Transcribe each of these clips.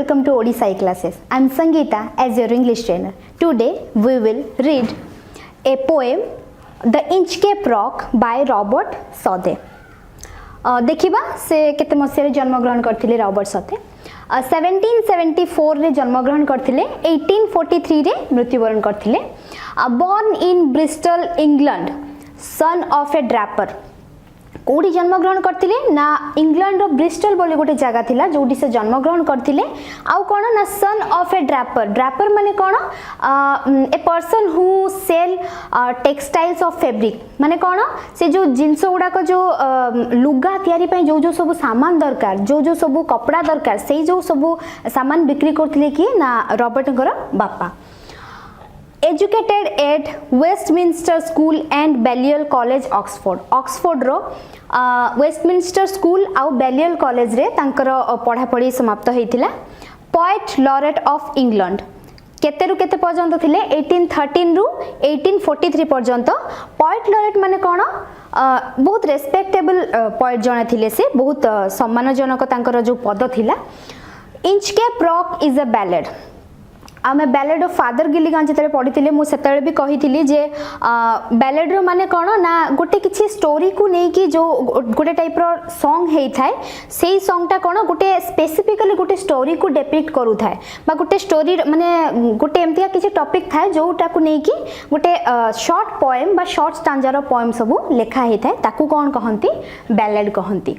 welcome to Odisha classes. I am Sangeeta as your English trainer. Today we will read a poem The Inchcape Rock by Robert Southey. देखिबा से केते मसिया जन्म ग्रहण करथिले Robert सौथे 1774 रे जन्म ग्रहण करथिले 1843 रे मृत्युवरण करथिले born in Bristol England son of a draper कोडी जन्म ग्रहण करथिले ना इंग्लैंड रो ब्रिस्टल बोली गोटे जगह थिला जोडी से जन्म ग्रहण करथिले आउ कोन ना son of a draper draper माने कोन a person who sell textiles of fabric माने कोन से जो जिंस गुडा को जो लुगा तयारी पई जो जो सब सामान दरकार जो जो सब कपड़ा दरकार सेही जो सब सामान बिक्री करथिले कि ना रॉबर्ट गर बापा Educated at Westminster School and Balliol College, Oxford. Oxford row Westminster School आउ Balliol College रे तांकर पढ़ा पढ़ी समाप्त होइतिला. Poet Laureate of England. केते रु केते पर्यंत थिले 1813 रु 1843 पर्यंत. Poet Laureate माने कोन बहुत रेस्पेक्टेबल पोएट जने थिले से बहुत सम्मानजनक तांकर जो पद थिला. Inchcape Rock is a ballad. आमे बैलेड ऑफ फादर गिलिगन जतरे पढिथिले मु सेतळे भी कहिथिली जे बैलेड रो माने कोन ना गोटे किछि स्टोरी को नै कि जो गोटे टाइप रो सॉन्ग हेइ थाए सेही सॉन्ग ता कोन गोटे स्पेसिफिकली गोटे स्टोरी को डिपिक्ट करू थाए बा गोटे स्टोरी माने गोटे एमतिया किछि टॉपिक थाए जोटा को नै कि गोटे शॉर्ट पोएम बा शॉर्ट स्टांजा रो पोएम सब लेखा हेइ थाए ताकू कोन कहंती बैलेड कहंती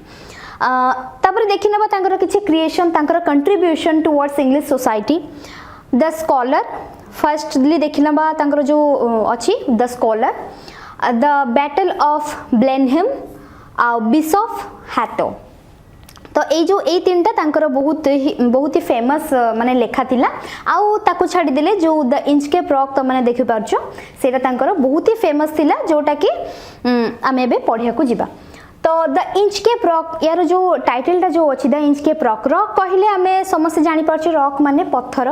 तापर देखिनबा तांकर किछि क्रिएशन तांकर contribution towards English society The Scholar firstly देखिना बा तांकर जो अछि The Scholar The Battle of Blenheim uh Bishop Hatto तो ए जो ए तीनटा तांकर बहुत ही फेमस माने लेखा थिला आउ ताकू छाडी देले जो द इंचकेप रॉक तो माने देखि पारछो सेटा तांकर बहुत ही फेमस थिला जोटा कि आमे बे पढिया को जिबा तो द इंचकेप रॉक यार जो टाइटल टा जो अछि द इंचकेप रॉक रॉक कहिले हमें समस्त जानि परछ रॉक माने पत्थर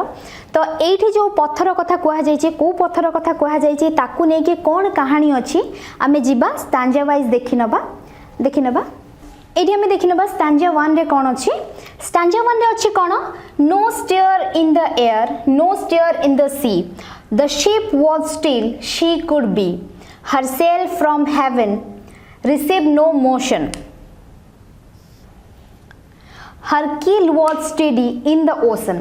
तो एठी जो पत्थर कथा कुआ जाय छै को पत्थर कथा कुआ जाय छै ताकू नै कि कोन कहानी अछि हमें जिबा स्टांजा वाइज देखिनबा एठी हमें देखिनबा स्टांजा 1 रे कोन अछि स्टांजा 1 रे अछि कोन no stir in the air no stir in the sea the ship was still she could be herself from heaven received no motion. Her keel was steady in the ocean.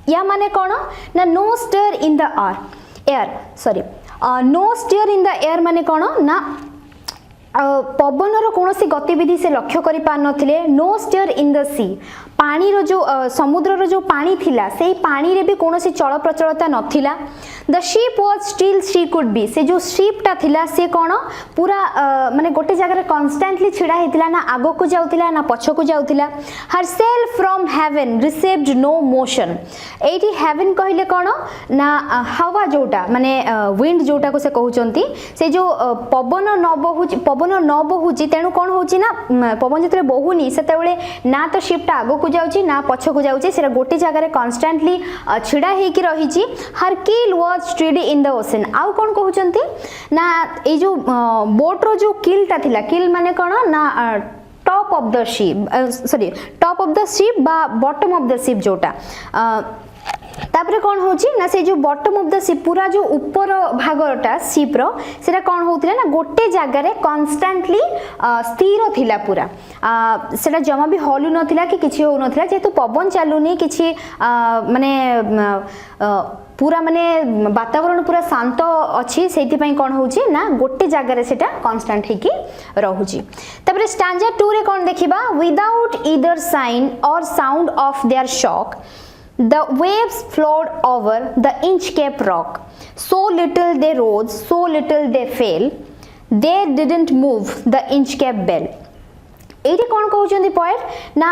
या माने कोन ना no stir in the air sorry no stir in the air माने कोन ना पवन रो कोनोसी गतिविधि से लक्ष्य करि पार नथिले नो स्टेयर इन द सी पानी रो जो समुद्र रो जो पानी थिला सेही पानी रे भी कोनोसी चल प्रचलता नथिला the ship was still she could be से जो शिप टा थिला से कोन पूरा माने गोटे जगह रे कांस्टेंटली छिडा हेतिला ना आगो को जाउतिला ना पछो को जाउतिला herself from heaven received no motion at heaven कहिले कोन ना हवा जोटा माने विंड जोटा को से कहउचंती से जो पवन न बहुची तेणु कौन होची ना पवन जतरे बहुनी सेतेबेले ना तो शिप टा आगो को जाउची ना पछो को जाउची सेरा गोटे जगह रे कांस्टेंटली छिडा हे की रहिची हर कील was steady in the ocean आउ कौन कहउचंती ना ए जो बोट रो जो कील टा थिला कील माने कोन ना top of the ship sorry top of the ship बा बॉटम ऑफ द शिप जोटा तापरे कौन होची ना से जो बॉटम ऑफ द शिप पूरा जो ऊपर भागटा शिप रो सेरा कौन होतिला ना गोटे जगह रे कांस्टेंटली स्थिर थिला पूरा सेटा जमा भी हलु नथिला कि किछि हो नथिला जेतु पवन चालुनी किछि माने पूरा माने वातावरण पूरा शांत अछि सेति पई कोन होची ना गोटे जगह रे सेटा कांस्टेंट हे की रहूची तबरे स्टांजा 2 रे कोन देखिबा विदाउट ईदर साइन और sound of their shock the waves flowed over the Inchcape Rock so little they rose so little they fell they didn't move the Inchcape Bell एठी कोन कहउचंदी पोएट ना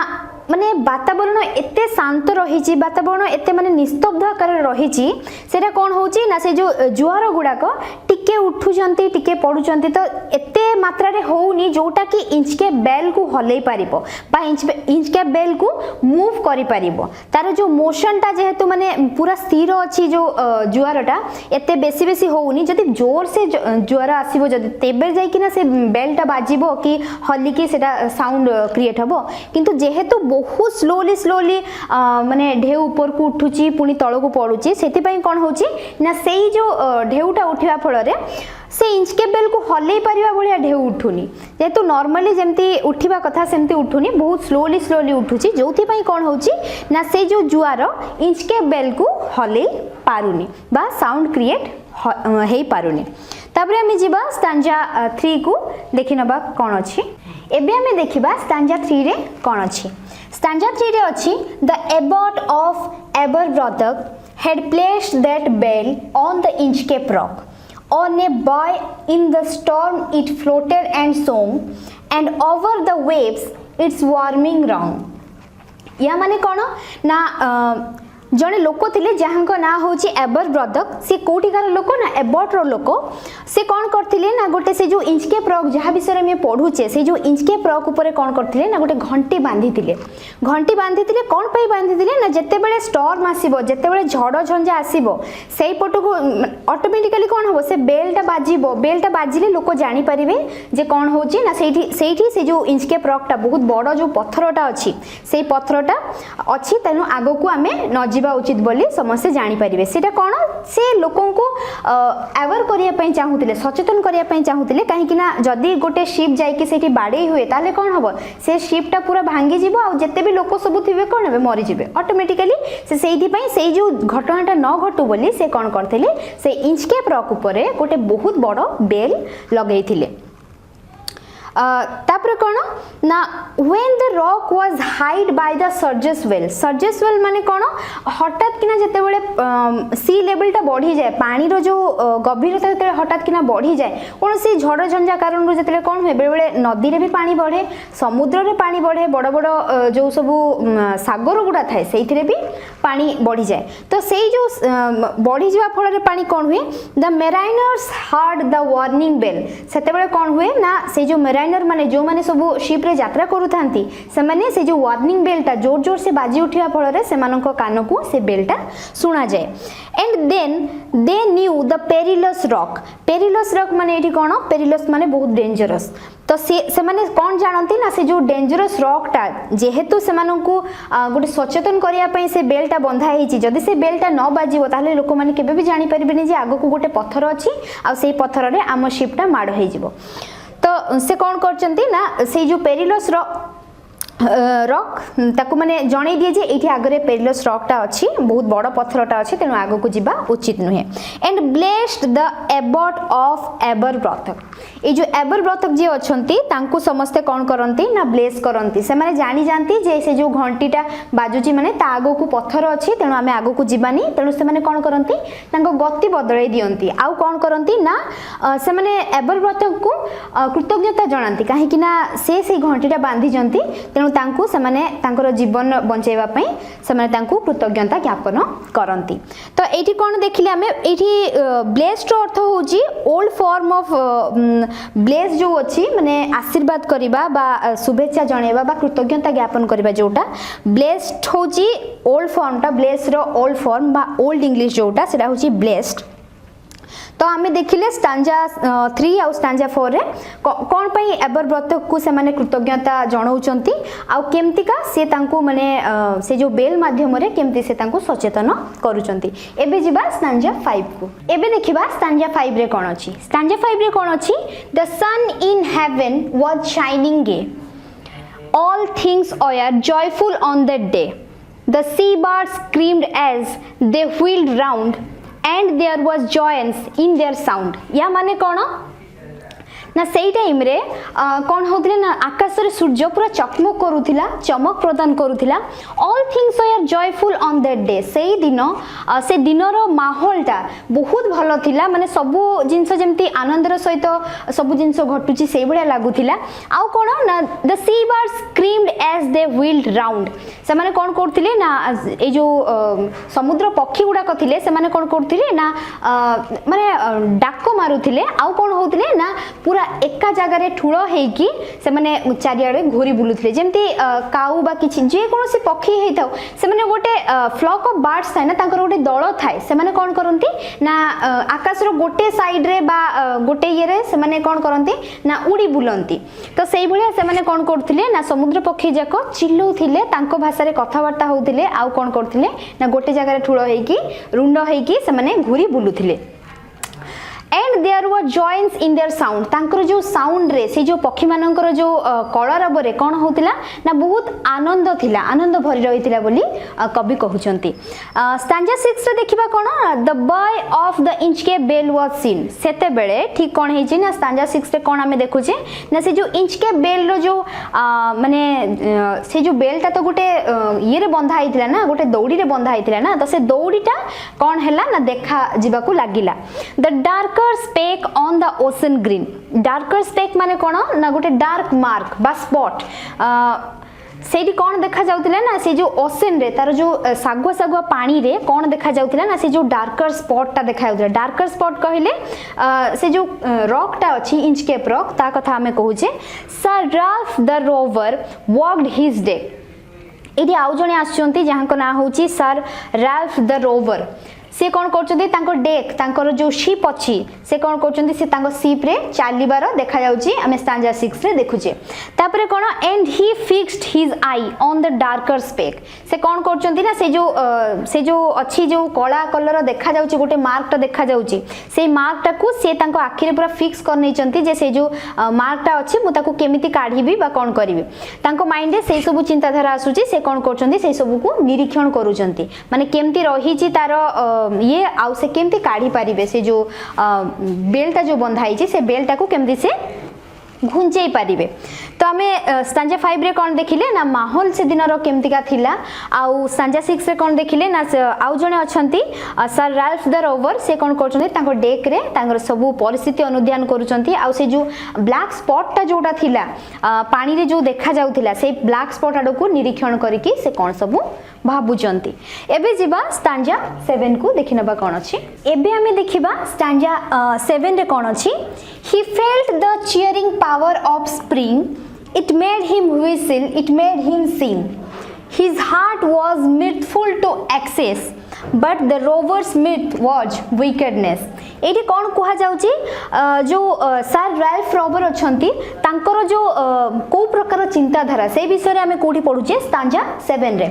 माने वातावरण एते शांत रहिची वातावरण एते माने निस्तब्ध आकार रहिची सेटा कोन होची ना से जो जुआर गुडा को टिके उठुचंती टिके पडुचंती तो एते मात्रा रे होउनी जोटा कि इंच के बेल को हलै पारिबो बा इंच के बेल को मूव करि पारिबो तार जो मोशन टा जेहेतु माने पूरा स्थिर अछि जो जुआरटा एते बेसी बेसी होउनी जदि जोर से जुआर आसीबो जदि तेबे जाई कि ना से बेल टा बाजिबो कि हल्ली कि सेटा साउंड क्रिएट हबो किंतु जेहेतु बहुत स्लोली माने ढेउ ऊपर को उठुची पुनी तळ को पडुची सेति पई कोन होची ना सेई जो ढेउटा उठिवा फल रे से इंच के बेल को हल्लै पारिबा भलिया ढेउ उठुनी जेहेतु नॉर्मली जेमती उठिबा कथा सेमती उठुनी बहुत स्लोली उठुची जोथि पई कोन होची ना से जो जुआर इंच के बेल को हल्लै पारुनी बा साउंड क्रिएट हेई पारुनी तापरे हमें जीवा स्टांजा 3 को देखि नबा कोन अछि एबे हमें देखिबा स्टांजा 3 रे कोन अछि स्टांजा 3 रे अछि the abbot of Aberbrothok had placed that bell on the Inchcape Rock. On a buoy in the storm it floated and sung, and over the waves its warming round. या माने कोन ना जने लोक थिले जहांको ना होची एबरब्रॉथक से कोठिकार लोक ना एबॉट रो लोक से कोन करथिले ना गोटे से जो इंचकेप रॉक जहा विषय में पढुचे से जो इंचकेप रॉक ऊपर कोन करथिले ना गोटे घंटी बांधिथिले कोन पई बांधिथिले ना जत्ते बेले स्टॉर्म आसीबो जत्ते बेले झड़ झंझा आसीबो सेई पटो को ऑटोमेटिकली कोन होबो से बेलटा बाजिले लोक जानि परिबे जे कोन होची ना सेठी से जो इंचकेप रॉकटा बहुत बड़ जो पत्थरटा अछि सेई पत्थरटा अछि तनु आगो को हमें न उचित बोली समस्त जानी परिबे सेटा कोन से लोकों को अवेयर करिया पई चाहूतिले सचेतन करिया पई चाहूतिले काहे कि ना जदी गोटे शिप जाई कि सेठी बाडे हुए ताले कोन हबो से शिपटा पूरा भांगी जिवो आ जत्ते भी लोक सब थिबे कोन हेबे मरि जिवे ऑटोमेटिकली से सेठी पई सेई जो घटनाटा न घटू बोली से कोन करथिले से इंचकेप रॉक ऊपर गोटे बहुत बड़ बेल लगेइथिले तापर कोन ना when the rock was hid by the surges well माने कोन हठात किना जते बेले सी लेवल टा बढ़ी जाए पानी रो जो गभीरता जते हठात किना बढ़ी जाए कोन से झड़ झंझा कारण रो जते कोन होय बेले नदी रे भी पानी बढ़े समुद्र रे पानी बढ़े बड़ बड़ जो सब सागर गुडा थाए सेइथिरे भी पानी बढ़ी जाए तो सेई जो बढ़ी जीवा फल रे पानी कोन हुए the mariners heard the warning bell सेते बेले कोन हुए ना से जो मेराइनर माने जो माने सब शिप रे यात्रा करूथांती से माने से जो वार्निंग बेलटा जोर जोर से बाजी उठिया फल रे से मानको कान को से बेलटा सुना जाए and then they knew the perilous rock माने एठी कोन पेरिलस माने बहुत डेंजरस तो से माने कोन जानती ना से जो डेंजरस रॉकटा जेहेतु से मानको गोटे सचेतन करिया पई से बेलटा बंधा हेची जदी से बेलटा न बाजिबो ताले लोक माने केबे भी जानि परिबेनी जे आगो को गोटे पत्थर अछि आ सेई पत्थर रे आम शिपटा माड होई जिवो तो से कौन करचंती ना से जो पेरिलस रॉक ताकू माने जणै दिए जे एठी आगरे पेरिलस रॉकटा अछि बहुत बड़ पत्थरटा अछि तेनु आगो को जिबा उचित नुहे and blessed the abbot of Aberbrothok ए जो एबरब्रॉथक जे अछंती तांकू समस्त कोन करंती ना ब्लेस करंती से माने जानि जानती जे से जो घंटीटा बाजुची माने ता आगो को पत्थर अछि तेनु आमे आगो को जिबानी तेनु से माने कोन करंती तांको गति बदलै दियंती आउ कोन करंती ना से माने एबरब्रॉथक को कृतज्ञता जणांती काहे कि ना से घंटीटा बांधी जंती तेनु तांकू से माने तांकर जीवन बंचेबा पई से माने तांकू कृतज्ञता ज्ञापन करंती तो एठी कोन देखिले हमें एठी ब्लेस्ड अर्थ होची ओल्ड फॉर्म ऑफ ब्लेस जो अछि माने आशीर्वाद करिबा बा शुभेच्छा जणेबा बा कृतज्ञता ज्ञापन करिबा जोटा ब्लेस्ड होची ओल्ड फॉर्मटा ब्लेस रो ओल्ड फॉर्म बा ओल्ड इंग्लिश जोटा सेटा होची ब्लेस्ड तो आमे देखिले स्टांजा 3 आ स्टांजा 4 रे कोन पई एबरब्रॉथक को से माने कृतज्ञता जणाउचंती आ केमतिका से तांको माने से जो बेल माध्यम रे केमति से तांको सचेतन करूचंती एबे जिबा स्टांजा 5 को एबे देखिबा स्टांजा 5 रे कोन अछि स्टांजा 5 रे कोन अछि the sun in heaven was shining gay all things were joyful on that day the sea birds screamed as they wheeled round and there was joyance in their sound या माने कोन ना सेई टाइम रे कौन होतले ना आकाश रे सूर्य पूरा चकमक करूथिला चमक प्रदान करूथिला all things were joyful on that day सेई दिन से दिनर माहौलटा बहुत भलो थिला माने सबु जिंस जेमती आनंदर सहित सबु जिंस घटुची सेई भलिया लागुथिला आउ कोन ना the sea birds screamed as they wheeled round से माने कोन करथिले ना ए जो समुद्र पक्षी गुडा कथिले से माने कोन करथिले ना माने डाको मारुथिले आउ कोन होथिले ना पूरा एका जगह रे ठुळ हेकी से माने चारियाडे घोरी बुलुथिले जेमती काऊ बा किछि जे कोनोसी पक्षी हेथाउ से माने गोटे फ्लॉक ऑफ बर्ड्स थाय ना तांकर गोटे दळ थाय से माने कोन करंती ना आकाश रो गोटे साइड रे बा गोटे ये रे से माने कोन करंती ना उडी बुलंती तो सेई भलिया से माने कोन करथिले ना समुद्र पक्षी जाको चिल्लौथिले तांको भाषा रे कथावार्ता होउथिले आउ कोन करथिले ना गोटे जगह रे ठुळ हेकी रुंड हेकी से माने घोरी बुलुथिले and there were joints in their sound तांकर जो साउंड रे से जो पक्षी मानकर जो कलरब रे कोन होतिला ना बहुत आनंद थिला आनंद भरी रहितिला बोली कवि कहउचंती स्टैंजा 6 रे देखिबा कोन the buoy of the Inchcape bell was seen सेते बेले ठीक कोन हेछि ना स्टैंजा 6 रे कोन हमें देखुचे ना से जो इंचके बेल रो जो माने से जो बेलटा तो गोटे ये रे बंधा आइतिला ना गोटे दौड़ी रे बंधा आइतिला ना तो से दौड़ीटा कोन हैला ना देखा जिबाकू लागिला the dark speck on the ocean green darker speck माने कोन ना गोटे डार्क मार्क बा स्पॉट सेठी कोन देखा जाउतिला ना से जो ओशन रे तार जो सागुआ सागुआ पानी रे कोन देखा जाउतिला ना से जो डार्कर स्पॉट ता देखा जाउतिला डार्कर स्पॉट कहिले से जो रॉक ता अछि इंचकेप रॉक ता कथा हमें कहूचे sir Ralph the rover walked his डे एडी आउ जने आछंती जहां को ना होची सर राल्फ द रोवर से कौन करछंती तांको डेक तांकर जो शिप अछि से कौन करछंती से तांको शिप रे चालीबार देखा जाउची हमें स्टैंजा 6 रे देखुचे तापरे कोन and he fixed his eye on the darker speck से कौन करछंती ना से जो अछि जो कला कलर देखा जाउची गोटे मार्क ता देखा जाउची से मार्क ता को से तांको आखि रे पूरा फिक्स कर नै चंती जे से जो मार्क ता अछि मु ताको केमिति काढीबी बा कोन करिवि तांको माइंड रे से सब चिंता धारा आसुची से कौन करछंती से सब को निरीक्षण करूचंती माने केमिति रहिची तार ये आउ से केमती काढ़ी पारिबे से जो बेलटा जो बंधाई से बेलटा को केमती से घुंचई पारिबे तो हमें स्टैंजा 5 रे कोन देखिले ना माहौल से दिनरो केमतिका थिला आउ स्टैंजा 6 रे कोन देखिले ना आउ जने अछंती सर राल्फ द रोवर से कोन करछंती तांको डेक रे तांगर सब परिस्थिति अनुध्यान करूचंती आउ से जो ब्लैक स्पॉट ता जोटा थिला पानी रे जो देखा जाउथिला से ब्लैक स्पॉट आडो को निरीक्षण करिकि से कोन सब भाबुचंती एबे जिबा स्टैंजा 7 को देखिनबा कोन अछि एबे हमें देखिबा स्टैंजा 7 रे कोन अछि he felt the cheering power of spring it made him whistle it made him sing his heart was mirthful to excess but the rover's mirth was wickedness एठी कोन कुहा जाउची जो सर राल्फ रोवर अछंती तांकर जो को प्रकार चिंता धारा से विषय रे हमें कोठी पढुचे स्टैंजा 7 रे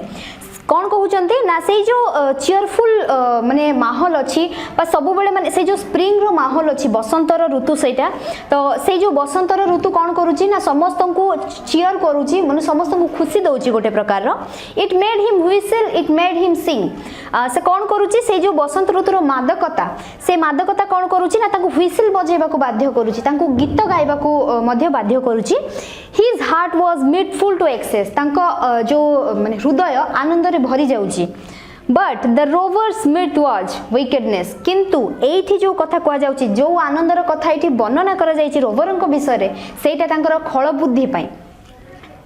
कौन कहउचंती ना से जो चीयरफुल माने माहौल अछि बा सब बेले माने से जो स्प्रिंग रो माहौल अछि बसंतर ऋतु सेटा तो से जो बसंतर ऋतु कौन करूची ना समस्त को चीयर करूची माने समस्त को खुशी दउची गोटे प्रकार रो it made him whistle it made him sing से कौन करूची से जो बसंत ऋतु रो मादकता से मादकता कौन करूची ना ताको व्हिसल बजेबा को बाध्य करूची ताको गीत गाइबा को मध्य बाध्य करूची his heart was mirthful to excess ताको जो माने हृदय आनंद रे भरी जाउची but the rover's mirth was wickedness किंतु एठी जो कथा कहा जाउची जो आनंदर कथा एठी वर्णना करा जायची रोवरंको विषय रे सेटा तांकर खळ बुद्धि पई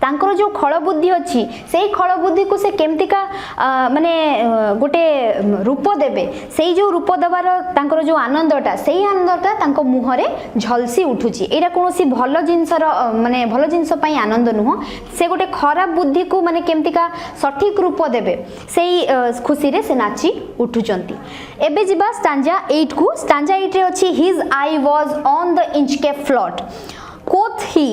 तांकर जो खळ बुद्धि अछि सेही खळ बुद्धि को से केमतिका माने गोटे रूप देबे सेही जो रूप देबार तांकर जो आनंदटा सेही आनंदटा तांको मुहरे झलसी उठुची एरा कोनोसी भलो जिंसर माने भलो जिंस पई आनंद नुह से गोटे खराब बुद्धि को माने केमतिका सठिक रूप देबे सेही खुशी रे से नाची उठुचंती एबे जिबा स्टैंजा 8 को स्टैंजा 8 रे अछि his eye was on the Inchcape float quoth he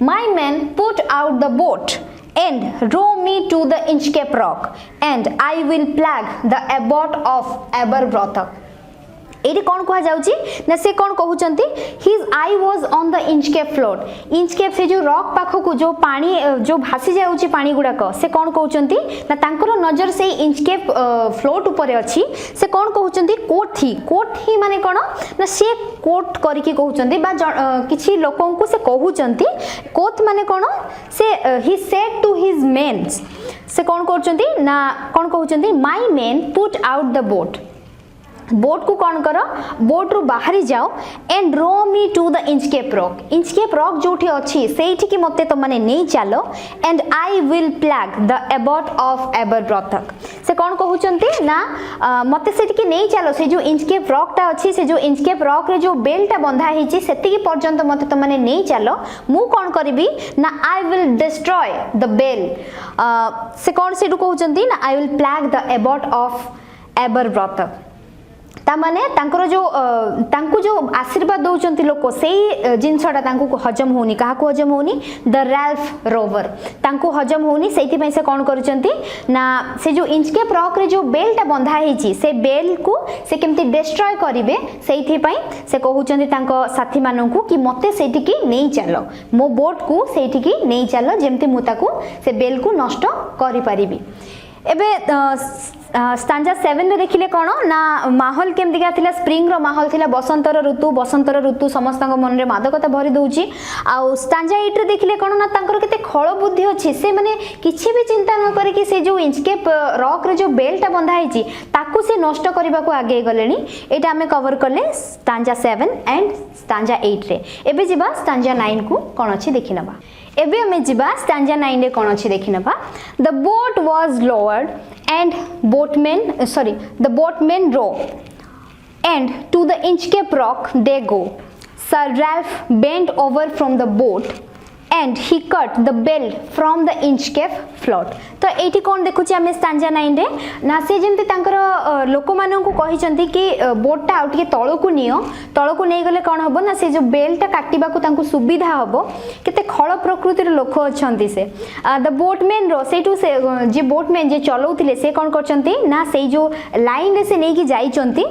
my men put out the boat and row me to the Inchcape rock and I will plague the abbot of Aberbrothok एटी कौन कह जाउची ना से कौन कहउचंती his eye was on the Inchcape float Inchcape से जो रॉक पाखो को जो पानी जो भासी जाउची पानी गुडा को से कौन कहउचंती ना तांकर नजर से इंचकेप फ्लोट ऊपर अछि से कौन कहउचंती कोट ही माने कोन ना से कोट करके कहउचंती बा किछि लोकन को से कहउचंती कोट माने कोन से he said to his men से कौन कहउचंती ना कौन कहउचंती my men put out the boat boat को कौन कर बोट रु बाहरी जाओ and row me to the Inchcape rock जोठी अछि सेठी की मते तो माने नहीं चलो and I will plague the abbot of Aberbrothok से कौन कहउचंती ना मते सेठी की नहीं चलो से जो इंचकेप रॉक ता अछि से जो इंचकेप रॉक रे जो बेलटा बंधा हिची सेति की पर्यंत मते तो माने नहीं चलो मु कौन करबी ना I will destroy the bell से कौन सेठु कहउचंती ना I will plague the abbot of Aberbrothok ता माने तांकर जो तांकु जो आशीर्वाद दउचंती लोक सेही जिंसटा तांकु हजम होनी काहा को हजम होनी द रैल्फ रोवर तांकु हजम होनी सेति पई से कोन करूचंती ना से जो इंचकेप रॉक रे जो बेलटा बंधा हेची से बेल को से केमती डिस्ट्रॉय करिवे सेति पई से कहउचंती तांको साथी माननकु कि मते सेति की नहीं चलो मो बोट को सेति की नहीं चलो जेमती मु ताकु से बेल को नष्ट करि परिबी एबे स्टांजा 7 रे देखिले कोन ना माहौल केमति का थिला स्प्रिंग रो माहौल थिला बसंतर ऋतु समस्त मन रे मादकता भरी दउची आ स्टांजा 8 रे देखिले कोन ना तांकर केते खळ बुद्धि अछि से माने किछि भी चिंता न करी कि से जो इंचकेप रॉक रे जो बेलटा बंधा हिची ताकू से नष्ट करबा को आगे गलेनी एटा हमें कवर करले स्टांजा 7 एंड स्टांजा 8 रे एबे जिबा स्टांजा 9 को कोन अछि देखिनबा एबे हमें जिबा स्टांजा 9 रे कोन अछि देखिनबा the boat was lowered and the boatmen row and to the Inchcape rock they go. Sir Ralph bent over from the boat and he cut the bell from the Inchcape float. तो एठी कोन देखुची हमें stanza 9 रे ना से जेंते तांकर लोक मानन को कहि चंती कि बोटटा आउट के तळो को नै गले कोन हबो ना से जो बेलटा काटिबा को तांको सुविधा हबो केते खळ प्रकृतिर लोक अछंती से द बोटमैन रो सेटू से जे बोटमैन जे चलौतिले से कोन करचंती ना से जो लाइन रे से नै कि जाई चंती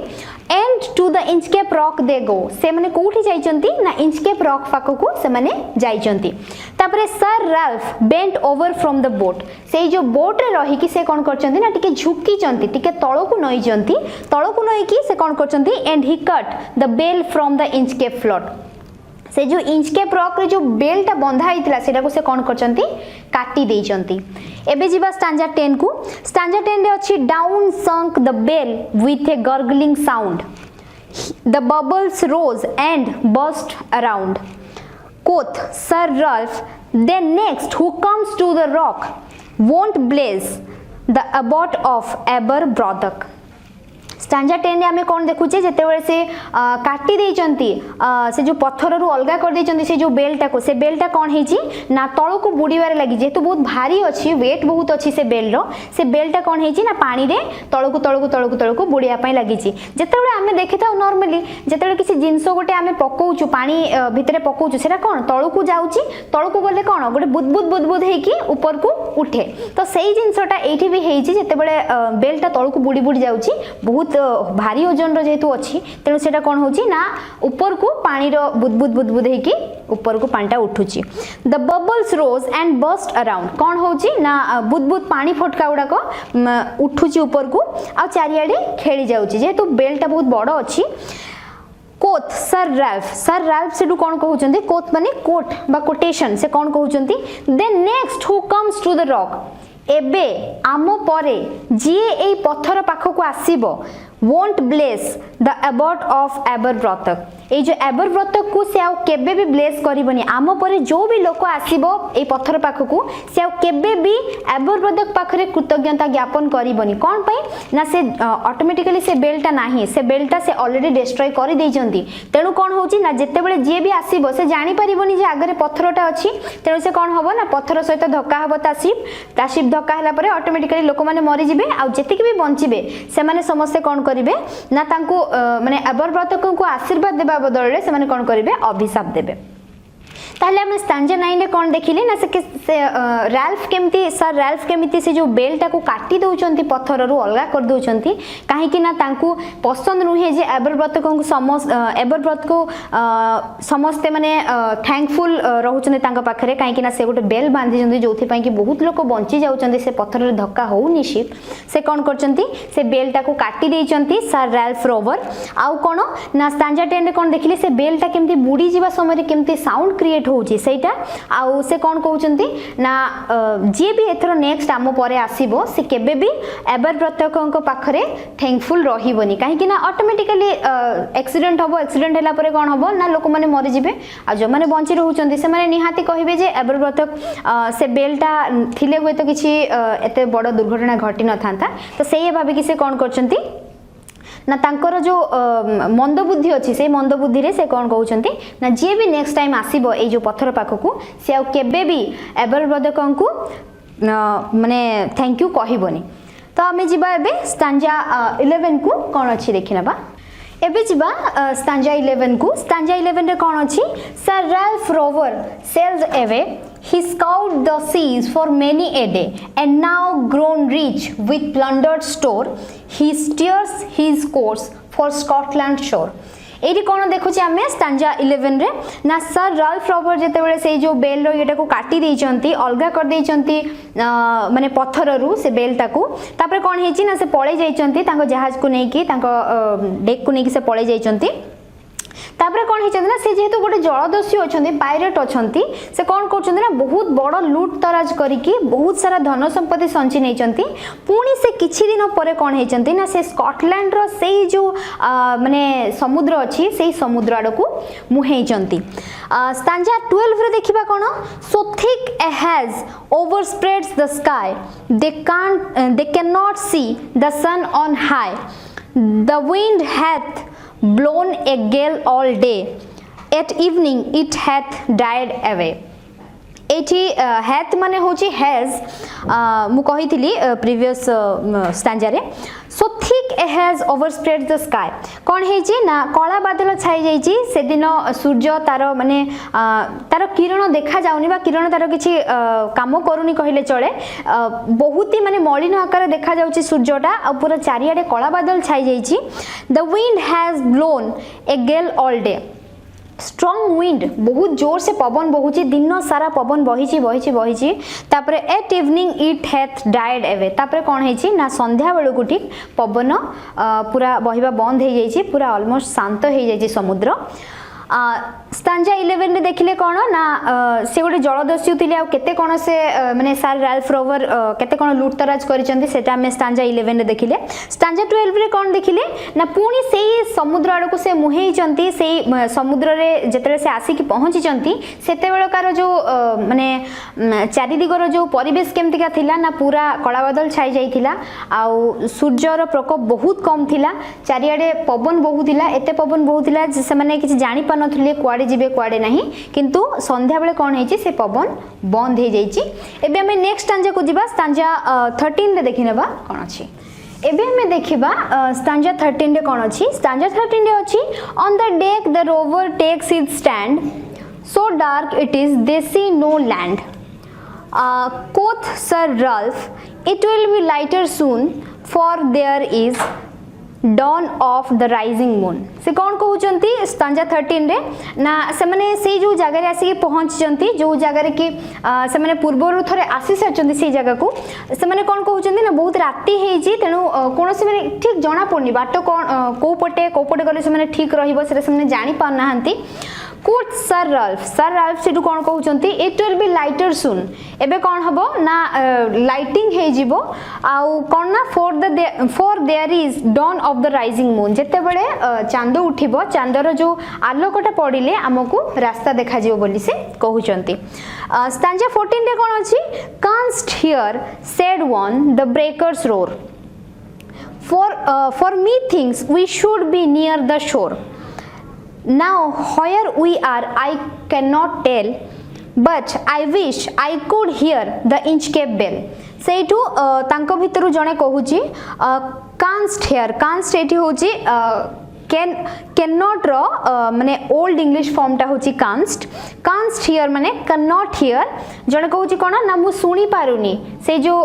and to the Inchcape rock they go से माने कोठी जाई चंती ना इंचकेप रॉक पाको को से माने जाई चंती तापरे sir Ralph bent over from the boat से जो बोट रे रही कि से कोन करचंती ना टिके झुकी चंती टिके तळो को नई कि से कोन करचंती and he cut the bell from the Inchcape float से जो इंचकेप रॉक रे जो बेलटा बंधा हितला सेटा को से कोन करचंती काटी देई चंती एबे जिबा स्टांजा 10 को स्टांजा 10 रे अछि down sunk the bell with a gurgling sound the bubbles rose and burst around quoth Sir Ralph then next who comes to the rock won't blaze the abbot of Aberbrothok stanza 10 रे हमें कोन देखुचे जेते बेले से काटी देई चंती से जो पत्थर रु अलगा कर देई चंती से जो बेलटा को से बेलटा कोन हेची ना तळो को बुडीवारे लागि जेतु बहुत भारी अछि वेट बहुत अछि से बेल रो से बेलटा कोन हेची ना पानी रे तळो को बुडिया पई लागि छि जेते बेले हमें देखिता नॉर्मली जेते बेले किसी जिंस गोटे हमें पकोउचु पानी भितरे पकोउचु सेटा कोन तळो को जाउची तळो को गले कोन गोटे बुदबुद हेकी ऊपर को उठे तो सेही जिंसटा एठी भी हेची जेते बेले बेलटा तळो को बुडी जाउची बहुत भारी ओजन रो जेतु अछि तेनु सेटा कोन होची ना ऊपर को पानी रो बुदबुद हेकी ऊपर को पानीटा उठुची the bubbles rose and burst around कोन होची ना बुदबुद पानी फटका गुडा को उठुची ऊपर को आ चारियाडे खेली जाउची जेतु बेलटा बहुत बडो अछि कोथ सर राल्फ सेटू कोन कहउचंती कोथ माने कोट बा कोटेशन से कोन कहउचंती then next who comes to the rock एबे आमो परे जे ए पत्थर पाखो को आसीबो won't bless the abbot of Aberbrothok ए जो एबरब्रॉथक को से आउ केबे भी ब्लेस करिवनी आमो परे जो भी लोक आसीबो ए पत्थर पाखो को से आउ केबे भी एबरब्रॉथक पाखरे कृतज्ञता ज्ञापन करिवनी कोन पई ना से ऑटोमेटिकली से बेलटा नाही से बेलटा से ऑलरेडी डिस्ट्रॉय करि देई जंती तेनु कोन होची ना जत्ते बेले जे भी आसीबो से जानि परिवनी जे आगरे पत्थरटा अछि तेनु से कोन होबो ना पत्थर सहित धक्का हबो ता शिप धक्का हला परे ऑटोमेटिकली लोक माने मरि जिवे आ जत्ते के भी बंचिबे से माने समस्त कोन करिवे ना तांको माने एबरब्रॉथक को आशीर्वाद देबा बदल रे से माने कोन करिवे अभिशाप देबे ताहले हम स्टांजा 9 रे कोन देखिले ना से राल्फ केमती सर राल्फ केमती से जो बेलटा को काटी दउचंती पत्थर रु अलगा कर दउचंती काहे कि ना तांकू पसंद नुहे जे एबरब्रत को एबरब्रत को समस्ते माने थैंकफुल रहउचंती तांका पाखरे काहे कि ना से गोटे बेल बांधी जंती जोथि पई कि बहुत लोक बंची जाउचंती से पत्थर रे धक्का होउनी शिप से कोन करचंती से बेलटा को काटी देइचंती सर राल्फ रोवर आउ कोन ना स्टांजा 10 रे कोन देखिले से बेलटा केमती बुडी जीवा समय रे केमती साउंड क्रिएट होउची सेटा आउ से कोन कहउचंती ना जे भी एथरो नेक्स्ट आमो परे आसीबो से केबे भी एबरब्रतकंक पाखरे थैंकफुल रहिबोनी काहे कि ना ऑटोमेटिकली एक्सीडेंट हबो एक्सीडेंट हैला परे कोन हबो ना लोक माने मरि जिवे आ जो माने बंची रहउचंती से माने निहाती कहिबे जे एबरब्रतक से बेलटा थिले हुए तो किछि एते बड़ दुर्घटना घटी न थांता तो सेही भाबे कि से कोन करचंती ना तांकर जो मंद बुद्धि अच्छी से मंद बुद्धि रे से कोन कहउचंती ना जे भी नेक्स्ट टाइम आसीबो ए जो पत्थर पाखकू से आ केबे भी एबरब्रतकंकू माने थैंक यू कहिबोनी तो आमे जिबा एबे स्टांजा 11 को कोन अछि देखिनबा एबे जिबा स्टांजा 11 को स्टांजा 11 रे कोन अछि sir Ralph rover sails away he scoured the seas for many a day and now grown rich with plundered store he steers his course for Scotland shore एठी कोन देखुची आमे स्टांजा 11 रे ना सर राल्फ रोवर जेते बेले से जो bell रो एटा को काटी देइचंती अलगा कर देइचंती माने पत्थर रु से बेलटा को तापर कोन हेची ना से पळे जाइचंती तांको जहाज को नै की तांको डेक को नै की से पळे जाइचंती तापर कोन हिचंती ना से जेहेतु गोटे जलदस्यु अछंती पायरेट अछंती से कोन करचंती ना बहुत बड़ लूट तराज करिकी बहुत सारा धन संपत्ति संचि नैचंती पुणी से किछि दिन परे कोन हेचंती ना से स्कॉटलैंड रो सेही जो माने समुद्र अछि सेही समुद्र आड़ को मुहेइचंती स्टांजा 12 रे देखिबा कोन so thick a haze overspreads the sky they can not see the sun on high the wind hath blown a gale all day at evening it hath died away एठी हैथ माने होची haze मु कहिथिली previous stanza रे so thick a haze overspread the sky कोन हेची ना कला बादल छाई जाईची से दिन सूर्य तार माने तार किरण देखा जाउनी बा किरण तार किछि काम करूनी कहिले चले बहुत ही माने मलिन आकार देखा जाउची सूर्यटा आ पूरा चारियाडे कला बादल छाई जाईची the wind has blown a gale all day strong wind बहुत जोर से पवन बहुची दिन सारा पवन बहिची बहिची बहिची तापर at evening it hath died away तापर कोन हेची ना संध्या बेलु को ठीक पवन पूरा बहिबा बंद हे जाईची पूरा ऑलमोस्ट शांत हे जाईची समुद्र स्टांजा 11 रे देखिले कोन ना से गोटे जलदस्यु थिले आ केते कोन से माने सर राल्फ रोवर केते कोन लूटतराज करिसंती सेटा में स्टांजा 11 रे देखिले स्टांजा 12 रे कोन देखिले ना पुणी सेही समुद्र आड़ को से मुहेइचंती सेही समुद्र रे जेतले से आसी की पहुंचीचंती सेते बेलकार जो माने चारि दिगर जो परिवेश केमतिका थिला ना पूरा कला बादल छाई जाईथिला आ सूर्यर प्रकोप बहुत कम थिला चारियाडे पवन बहुथिला एते पवन बहुथिला जे से माने किछि जानि नथुले कुआडे जिबे कुआडे नाही किंतु संध्या बेले कोन हेची से पवन बंद हे जाईची एबे हमें नेक्स्ट स्टांजा को जिबा स्टांजा 13 रे देखिनेबा कोन अछि एबे हमें देखिबा स्टांजा 13 रे कोन अछि स्टांजा 13 रे अछि on the deck the rover takes his stand so dark it is they see no land quoth Sir Ralph it will be lighter soon for there is dawn of the rising moon से कौन कहउचंती stanza 13 रे ना से माने से जो जगह रे आसी पहुंचचंती जो जगह रे कि से माने पूर्वरु थरे आसी सचंती से जगह को से माने कौन कहउचंती ना बहुत राती हेजी तेनु कोन से माने ठीक जणा पड़नी बाट को पटे गले से माने ठीक रहिबो से माने जानि पान नाहंती कोट सर राल्फ सेटू कोन कहउचंती it will be lighter soon एबे कोन हबो ना लाइटिंग हे जिवो आउ कोन ना for there is dawn of the rising moon जेते बेले चांद उठिबो चांदर जो आलोकटा पडिले हमकु रास्ता देखा जिवो बोली से कहउचंती स्टांजा 14 रे कोन अछि const here said one the breakers roar for me thinks we should be near the shore now where we are I cannot tell but I wish I could hear the Inchcape bell Sethu तांको भितरु जणे कहूची const here const एठी होची cannot रो माने old English form टा होची const here माने cannot hear जण कहूची कोन ना मु सुनी पारुनी से जो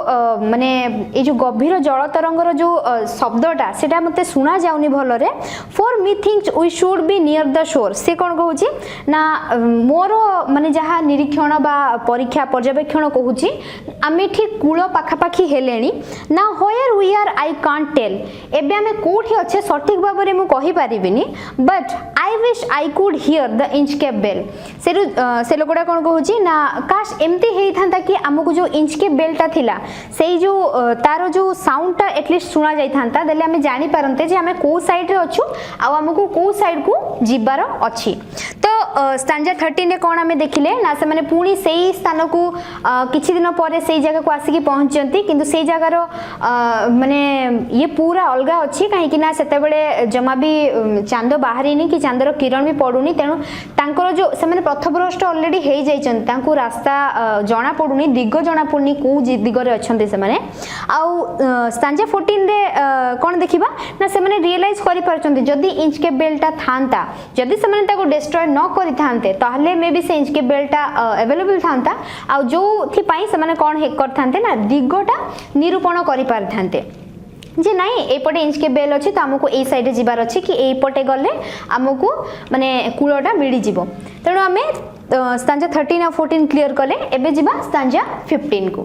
माने ए जो गभीर जल तरंगर जो शब्दटा सेटा मते सुना जाउनी भलो रे for methinks we should be near the shore से कोन कहूची ना मोर माने जहा निरीक्षण बा परीक्षा पर्यवेक्षण कहूची आमे ठीक कूल पाखापाखी हेलेनी ना where we are I can't tell एबे आमे कोठी अच्छे सठिक भाबरे मु कहि पारिबिनी but I wish I could hear the Inchcape bell से लोकटा कोन कहूची ना काश एमती हेई थांता कि हमकु जो इंचकेप बेलटा थिला सेई जो तारो जो साउंडटा एटलीस्ट सुना जाई थांता देले आमे जानि पारंते जे आमे को साइड रे अछु आ हमकु को साइड को जिबार अछि तो स्टैंजा 13 रे कोन आमे देखिले ना से माने पुणी सेई स्थान को किछि दिन परे सेई जगह को आसी कि पहुंचंती किंतु सेई जगह रो माने ये पूरा अलगा अछि काहे कि ना सेते बेले जमा भी चांद बाहरीनी कि चांदर किरण भी पडुनी तेनु तांकर जो से माने प्रथमभ्रष्ट ऑलरेडी हेई जाइछन तांको रास्ता जणा पडुनी दिग जणा पडुनी को दिग रे अछंती से माने आउ स्टैंजा 14 रे कोन देखिबा ना से माने रियलाइज करि परचंती जदी इंचकेप बेलटा थांता जदी से माने ताको डिस्ट्रॉय न करि थांते ताहले मे बी से इंचकेप बेलटा अवेलेबल थांता आ जो थि पई से माने कोन हे कर थांते ना दिगटा निरूपण करि पार थांते जे नाही एपटे इंचकेप बेल अछि त हमकु ए साइड जिबार अछि कि एपटे गले हमकु माने कूलटा मिडी जिवो तेणु आमे स्टांजा 13 और 14 क्लियर कले एबे जिबा स्टांजा 15 को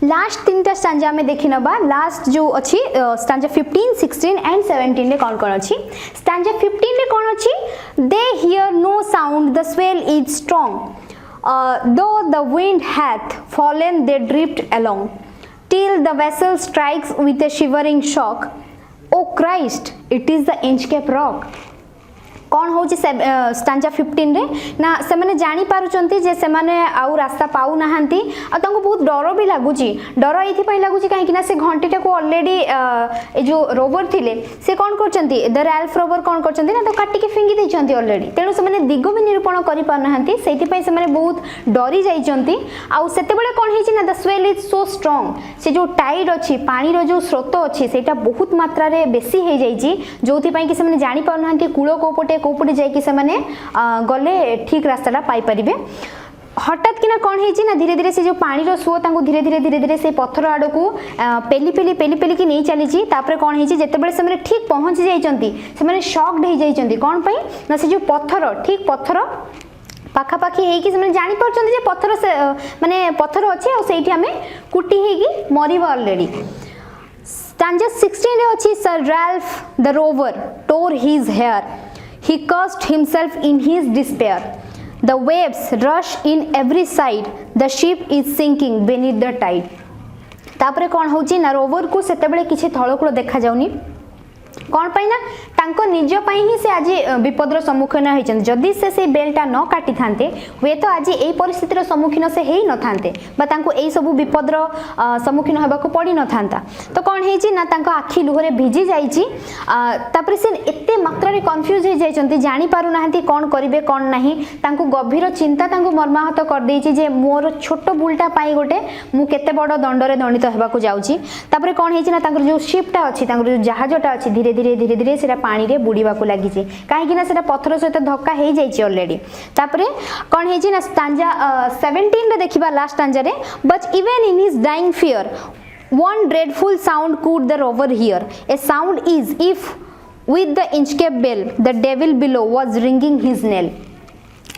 लास्ट तीनटा स्टांजा में देखि नबा लास्ट जो अछि स्टांजा 15 16 एंड 17 रे कोन कोन अछि स्टांजा 15 रे कोन अछि they hear no sound the swell is strong though the wind hath fallen they drift along till the vessel strikes with a shivering shock oh Christ it is the Inchcape rock कौन होची stanza 15 रे ना से माने जानि पारुचंती जे से माने आउ रास्ता पाउ नाहंती आ तांको बहुत डर भी लागुची डर एथि पई लागुची काहे कि ना से घंटीटा को ऑलरेडी ए जो रोवर थिले से कोन करचंती द रैल्फ रोवर कोन करचंती ना तो काटी के फिंगी दैचंती ऑलरेडी तेनु से माने दिगो भी निरूपण करि पार नाहंती सेति पई से माने बहुत डरी जाइचंती आउ सेते बेले कोन हेची ना the swell is so strong से जो टाइड अछि पानी रो जो स्रोत अछि सेटा बहुत मात्रा रे बेसी हे जाइची जोथि पई कि से माने जानि पार नाहंती कूलो कोपटे कोपटे जाय कि से माने गले ठीक रास्ताटा पाई परिबे हठात कि ना कौन हेची ना धीरे धीरे से जो पानी रो सुओ तांको धीरे धीरे से पत्थर आड़ को पेली पेली कि नहीं चली तापर कौन हेची जेते बेले से माने ठीक पहुंच जाइचंती से माने शॉक्ड हे जाइचंती कोन पई ना से जो पत्थर ठीक पत्थर पाखापाखी हे कि से माने जानि परचंती जे पत्थर से माने पत्थर अछि और सेठी हमें कुटी हे कि मरिबा ऑलरेडी स्टांजा 16 रे अछि sir Ralph the rover tore his hair he cursed himself in his despair the waves rush in every side the ship is sinking beneath the tide तापरे कोन होची ना रोवर को सेते बेले किछि थळकुळ देखा जाउनी कोन पई ना तांको निज पई ही से आज विपदर सम्मुखीन होइछन जदी से बेलटा न काटी थांते वे तो आज एई परिस्थितिर सम्मुखीन से हेई न थांते बा तांको एई सब विपदर सम्मुखीन होबा को पड़ी न थांता तो कोन हेची ना तांको आखी लुहरे भिजी जाईची तापर से एते मात्रा रे कंफ्यूज हे जाइछंती जानि पारु नाहंती कोन करिवे कोन नाही तांको गभीर चिंता तांको मर्माहत कर देइची जे मोर छोट बुलटा पाई गोटे मु केते बड़ दंडरे दंडित हेबा को जाउची तापर कोन हेची ना तांको जो शिपटा अछि तांको जो जहाजटा अछि धीरे धीरे सेटा पानी रे बुडीबा को लागि जे काहे कि ना सेटा पत्थर सहित धक्का हे जाई छि ऑलरेडी तापरे कोन हे छि ना स्टांजा 17 रे देखिबा लास्ट स्टांजा रे but even in his dying fear one dreadful sound could the rover hear a sound is if with the Inchcape bell the devil below was ringing his knell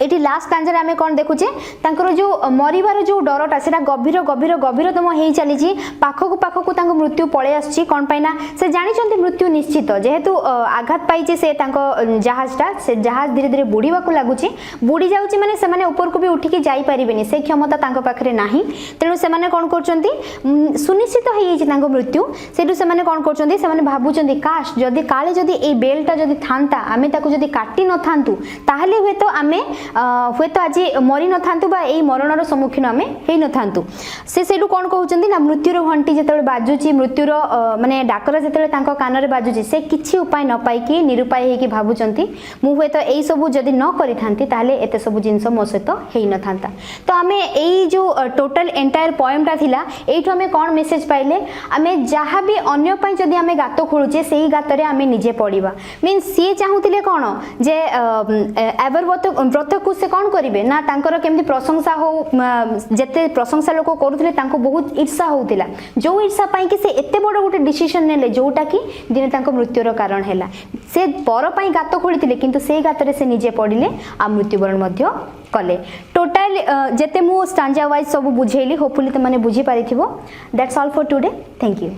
eighty last stanza रे हमें कोन देखुचे तांकर जो मरिबार जो डरटा सेटा गभीरतम हेई चली छि पाखकु तांको मृत्यु पळे आछि कोन पाइना से जानि चंती मृत्यु निश्चित जेहेतु आघात पाइछि से तांको जहाजटा से जहाज धीरे धीरे बुडीबा को लागुछि बुडी जाउछि माने से माने ऊपर को भी उठी के जाई परिबेनी से क्षमता तांको पाखरे नाही तेनु से माने कोन करचंती सुनिश्चित हेई छि तांको मृत्यु सेटु से माने कोन करचंती से माने भाबुचंती काश जदी काले जदी ए बेलटा जदी थांता आमे ताको जदी काटी न थांतु ताहले हे तो आमे हुए तो आज मरी न था यही मरणर सम्मुखीन आम हो न था से सेठू कौन कहते ना मृत्युर घंटी जो बाजुची मृत्युर माने डाकर जो कान में बाजुची से किसी उपाय न पाई निरुपाय होगी भावुंट मुझे तो यही सब जदि न करी ताहले एते सब जिनस मो सहित हो न था। तो आम यही जो टोटल एंटायर पोएमटा थिला एठू आम कौन मेसेज पाइले आम जहाँ भी अन्य जदि आम गात खोलुचे से गात आम निजे पड़ा मीन सी चाहूले कौन जे एवर व्रत को से कौन करेंगे ना तांकर केमती प्रशंसा हो जिते प्रशंसा लोक करुले बहुत ईर्षा होता जो ईर्षा पाई कि से एते बड़ गोटे डिसीजन नेले जोटा कि दिने तांको मृत्युर कारण है से पर पाई गात खोली किंतु से गात से निजे पड़े आ मृत्युवरण कले। टोटाल जेते मु स्टांजा वाइज सब बुझेली होपफुली तुमने बुझी पारिथिबो। That's all for today. Thank you.